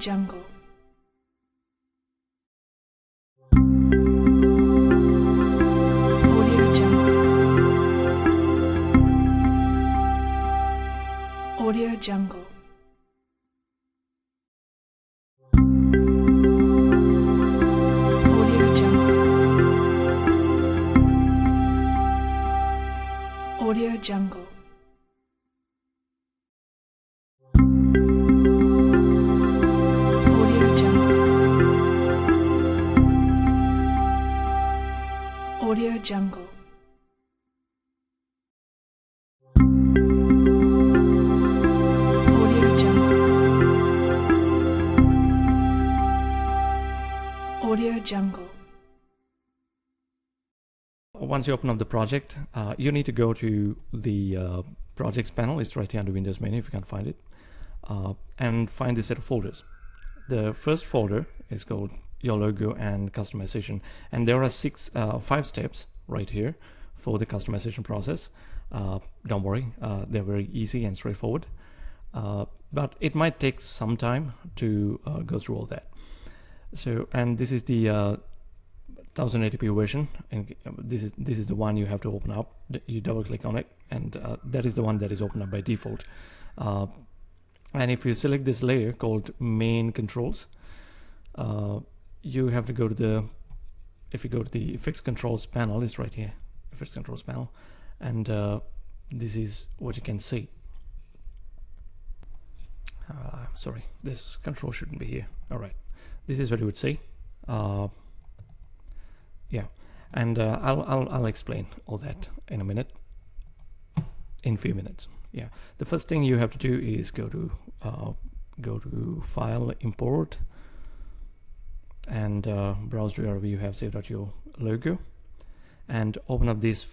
Jungle. Audio Jungle. Audio Jungle. Audio Jungle. Audio Jungle. Once you open up the project, you need to go to the projects panel. It's right here on the Windows menu if you can't find it, and find this set of folders. The first folder is called your logo and customization, and there are 5 steps right here for the customization process. Don't worry, they're very easy and straightforward, but it might take some time to go through all that. So, and this is the 1080p version, and this is the one you have to open up. You double click on it, and that is the one that is opened up by default. And if you select this layer called main controls, you have to go to the, if you go to the effects controls panel, it's right here, effects controls panel, and this is what you can see. Sorry, this control shouldn't be here. All right, this is what you would see. Yeah, and I'll explain all that in a minute, in a few minutes. Yeah, the first thing you have to do is go to File, Import, and browse to wherever you have saved out your logo, and open up this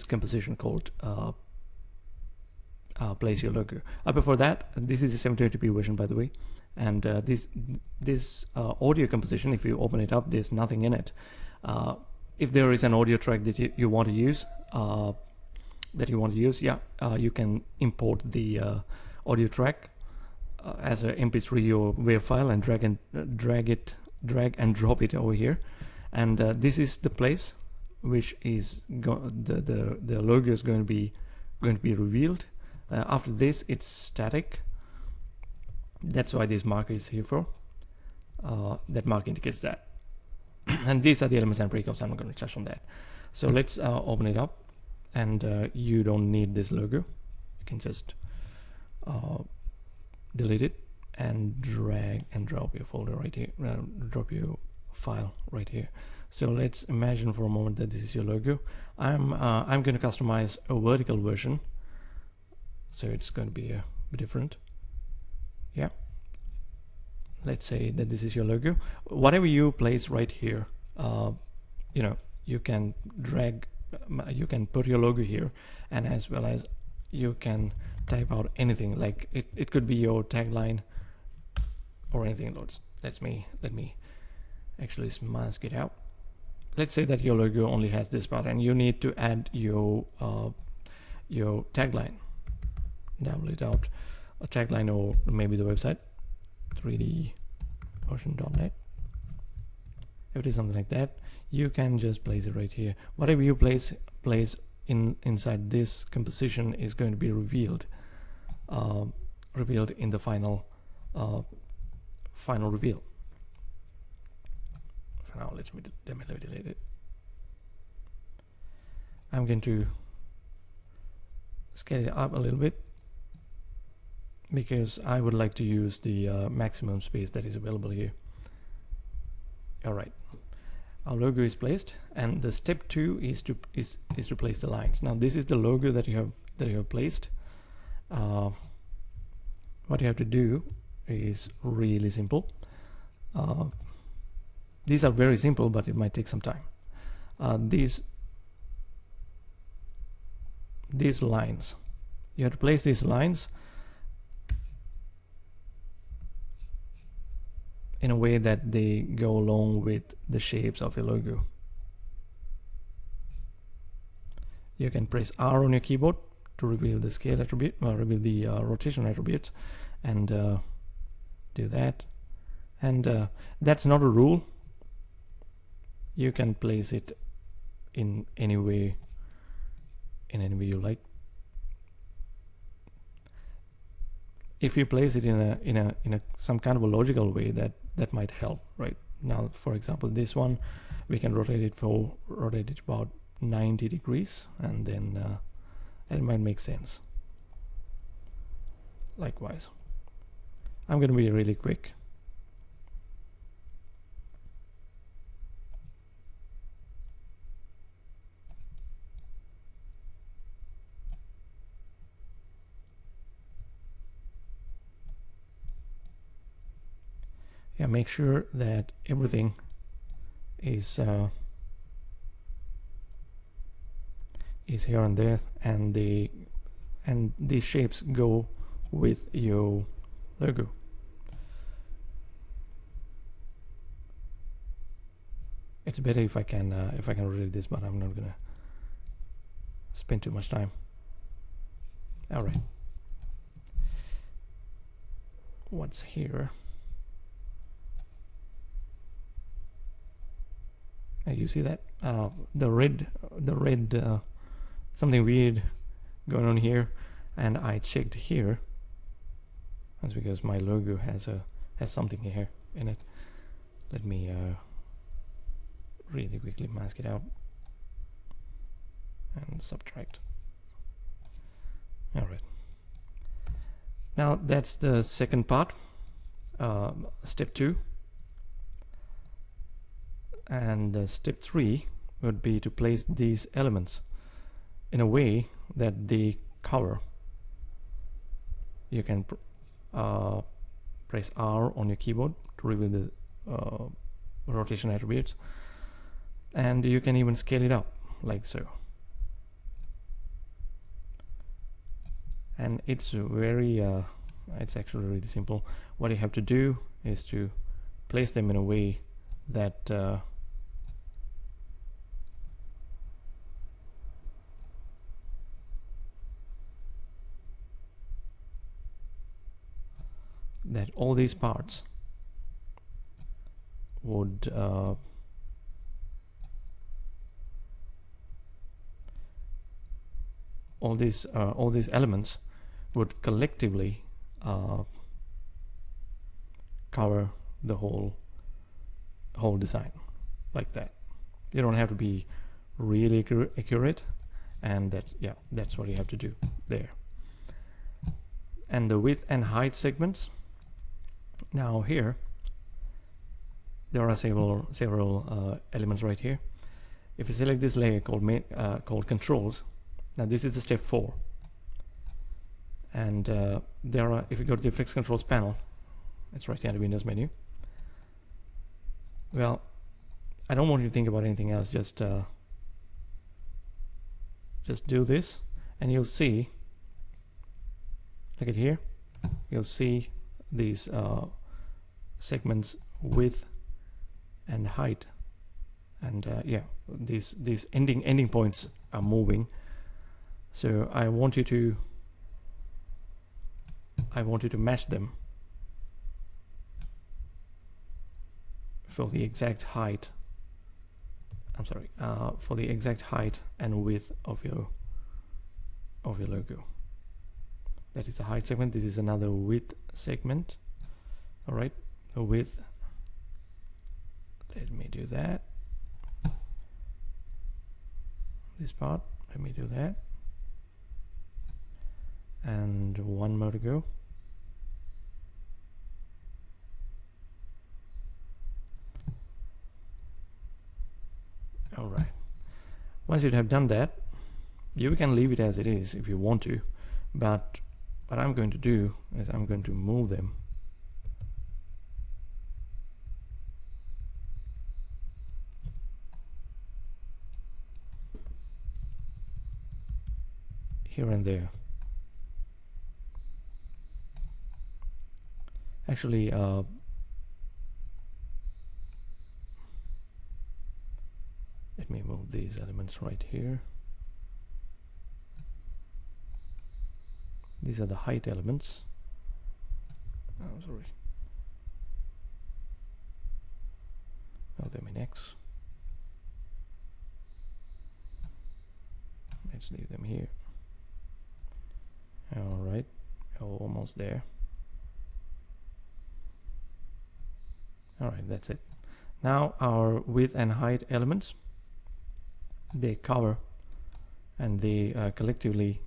composition called Place Your Logo. Before that, this is a 720p version, by the way, and this audio composition, if you open it up, there's nothing in it. If there is an audio track that you want to use, you can import the audio track as a MP3 or WAV file and drag and drop it over here, and this is the place which is the logo is going to be revealed. After this, it's static. That's why this marker is here for. That mark indicates that. And these are the elements and breakups. I'm not going to touch on that. So let's open it up, and you don't need this logo. You can just delete it and drag and drop your folder right here, drop your file right here. So let's imagine for a moment that this is your logo. I'm going to customize a vertical version, so it's going to be a bit different. Yeah, let's say that this is your logo. Whatever you place right here, you know, you can drag, you can put your logo here, and as well as you can type out anything. Like it could be your tagline or anything. Let me actually mask it out. Let's say that your logo only has this part, and you need to add your tagline. Double it out, a tagline, or maybe the website 3docean.net. If it is something like that, you can just place it right here. Whatever you place inside this composition is going to be revealed in the final reveal. For now, let me delete it. I'm going to scale it up a little bit, because I would like to use the maximum space that is available here. All right, our logo is placed, and the step 2 is to place the lines. Now this is the logo that you have placed. What you have to do is really simple. These are very simple, but it might take some time. These lines, you have to place these lines in a way that they go along with the shapes of your logo. You can press R on your keyboard to reveal the scale attribute, or reveal the rotation attributes, and do that. And that's not a rule. You can place it in any way you like. If you place it in a some kind of a logical way, that might help, right? Now, for example, this one, we can rotate it about 90 degrees, and then it might make sense. Likewise, I'm going to be really quick. Yeah, make sure that everything is here and there, and these shapes go with your logo. It's better if I can rotate this, but I'm not gonna spend too much time. All right, what's here? You see that the red something weird going on here, and I checked here. That's because my logo has something here in it. Let me really quickly mask it out and subtract. All right, now that's the second part, step 2. And step 3 would be to place these elements in a way that they cover. You can press R on your keyboard to reveal the rotation attributes, and you can even scale it up like so. And it's very it's actually really simple. What you have to do is to place them in a way that that all these parts would all these elements would collectively cover the whole design like that. You don't have to be really accurate, and that's what you have to do there. And the width and height segments. Now here there are several elements right here. If you select this layer called controls, now this is the step 4, and there are, if you go to the fixed controls panel, it's right here in the Windows menu. Well, I don't want you to think about anything else. Just do this, and you'll see. Look at here. You'll see these segments width and height, and these ending points are moving. So I want you to match them for the exact height. I'm sorry, for the exact height and width of your logo. That is the height segment. This is another width segment. All right, the width. Let me do that. This part. Let me do that. And one more to go. All right. Once you have done that, you can leave it as it is if you want to, but what I'm going to do is I'm going to move them here and there. Actually, let me move these elements right here. These are the height elements. Oh, sorry. move them in X. Let's leave them here. All right, almost there. All right, that's it. Now our width and height elements, they cover and they collectively,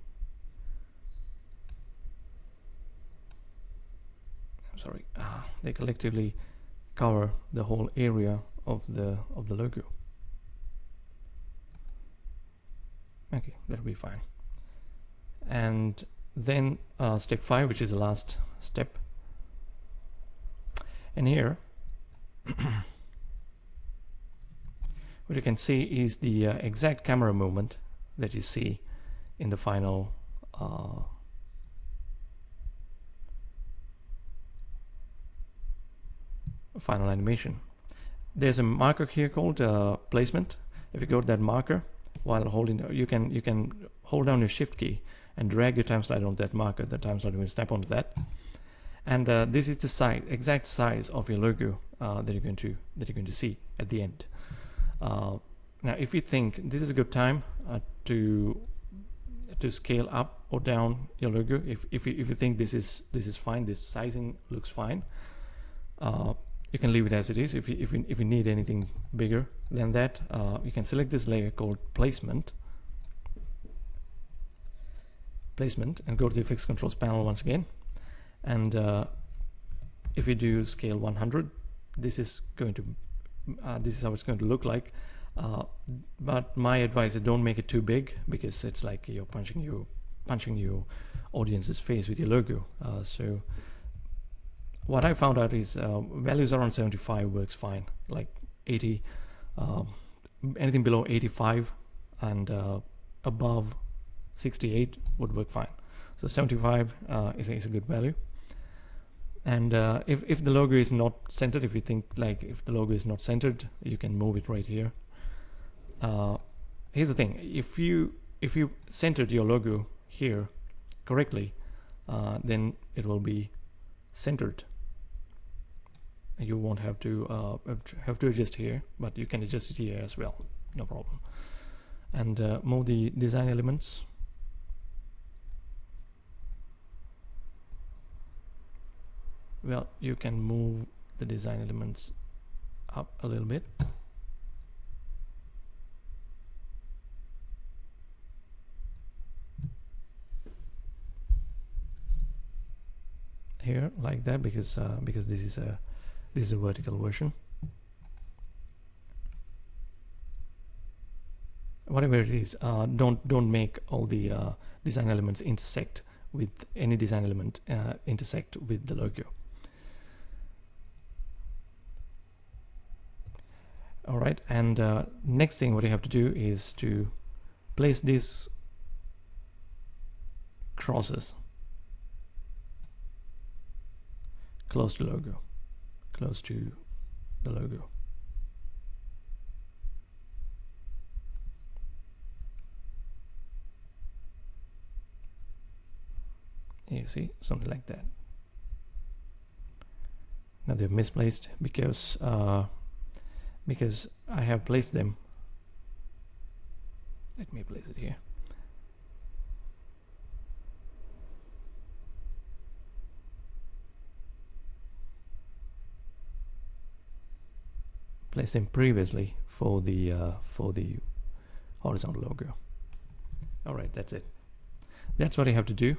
they collectively cover the whole area of the logo. Okay, that'll be fine. And then step 5, which is the last step. And here what you can see is the exact camera movement that you see in the final final animation. There's a marker here called placement. If you go to that marker while holding, you can hold down your shift key and drag your time slider on that marker. The time slider will snap onto that, and this is the size, exact size of your logo that you're going to see at the end. Now, if you think this is a good time to scale up or down your logo, if you think this is fine, this sizing looks fine, you can leave it as it is. If you need anything bigger than that, you can select this layer called placement, and go to the effects controls panel once again. And if you do scale 100, this is how it's going to look like. But my advice is don't make it too big, because it's like you're punching your audience's face with your logo. So what I found out is values around 75 works fine, like 80, anything below 85 and above 68 would work fine. So 75 is a good value. And if the logo is not centered, if you think like if the logo is not centered, you can move it right here. Here's the thing: if you centered your logo here correctly, then it will be centered. You won't have to adjust here, but you can adjust it here as well, no problem. And move the design elements. Well, you can move the design elements up a little bit. Here, like that, because this is a vertical version. Whatever it is, don't make all the design elements intersect with any design element intersect with the logo. All right, and next thing what you have to do is to place these crosses close to logo, close to the logo. You see, something like that. Now they're misplaced because I have placed them. Let me place it here. Place them previously for the horizontal logo. All right, that's it. That's what you have to do.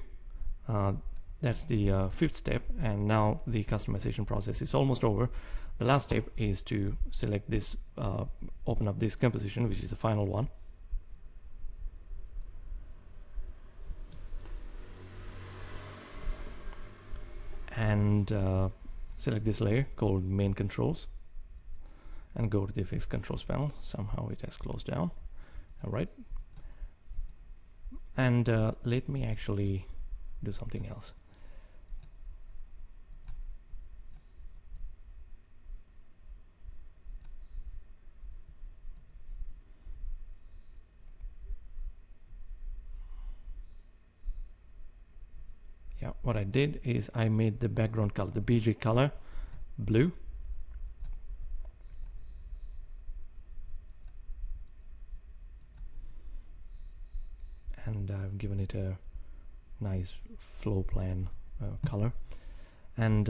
That's the fifth step, and now the customization process is almost over. The last step is to select this, open up this composition, which is the final one. And select this layer called main controls and go to the effects controls panel. Somehow it has closed down. All right. And let me actually do something else. Yeah, what I did is I made the background color, the BG color, blue. given it a nice floor plan color. And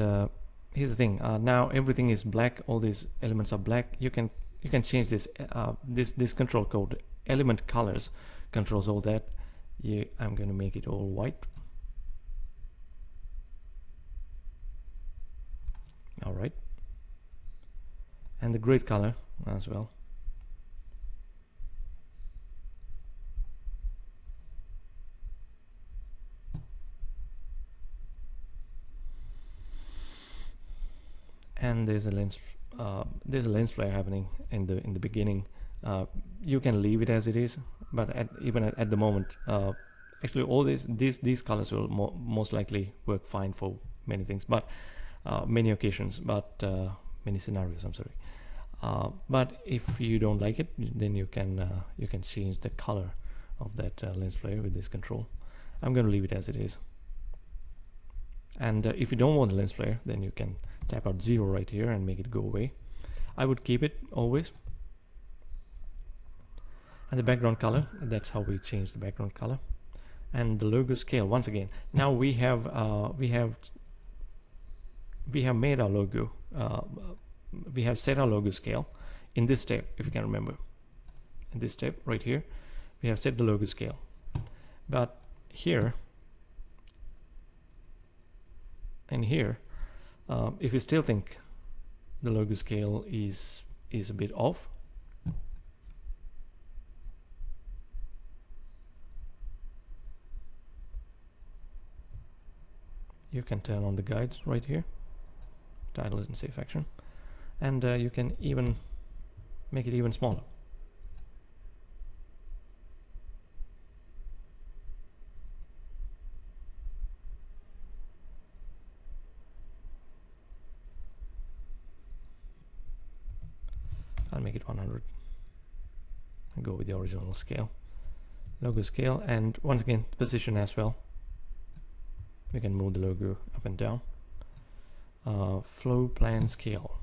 here's the thing, now everything is black, all these elements are black. You can change this this control code. Element colors controls all that. I'm going to make it all white. All right, and the grid color as well. And there's a lens flare happening in the beginning. You can leave it as it is, but even at the moment, actually all these colors will most likely work fine for many things, but many occasions, but many scenarios, I'm sorry. But if you don't like it, then you can change the color of that lens flare with this control. I'm going to leave it as it is. And if you don't want the lens flare, then you can tap out 0 right here and make it go away. I would keep it always. And the background color, that's how we change the background color. And the logo scale, once again, now we have made our logo, we have set our logo scale in this step, if you can remember. In this step right here, we have set the logo scale. But here, and here, if you still think the logo scale is a bit off, you can turn on the guides right here. Title is in safe action, and you can even make it even smaller. I'll make it 100 and go with the original scale, logo scale, and once again position as well. We can move the logo up and down. Flow plan scale.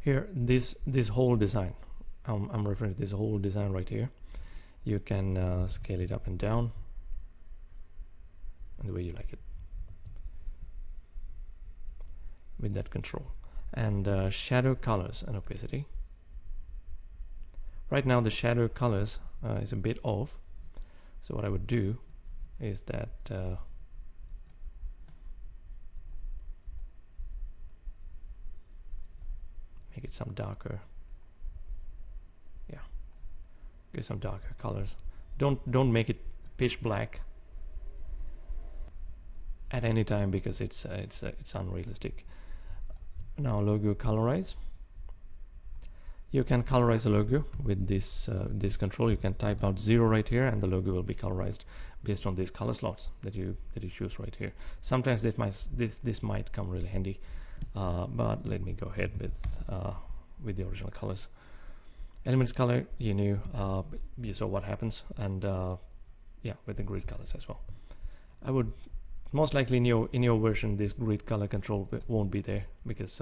Here, this whole design, I'm referring to this whole design right here. You can scale it up and down, and the way you like it with that control. And shadow colors and opacity. Right now the shadow colors is a bit off, so what I would do is that make it some darker. Yeah, get some darker colors. Don't make it pitch black at any time, because it's unrealistic. Now logo colorize. You can colorize the logo with this this control. You can type out 0 right here, and the logo will be colorized based on these color slots that you choose right here. Sometimes this might come really handy, but let me go ahead with the original colors. Elements color, you knew, you saw what happens, and yeah, with the grid colors as well. I would most likely in your version this grid color control won't be there, because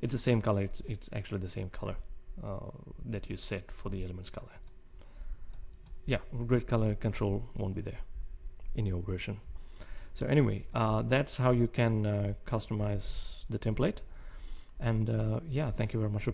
it's the same color. It's actually the same color that you set for the elements color. Yeah, grid color control won't be there in your version. So anyway, that's how you can customize the template. And yeah, thank you very much for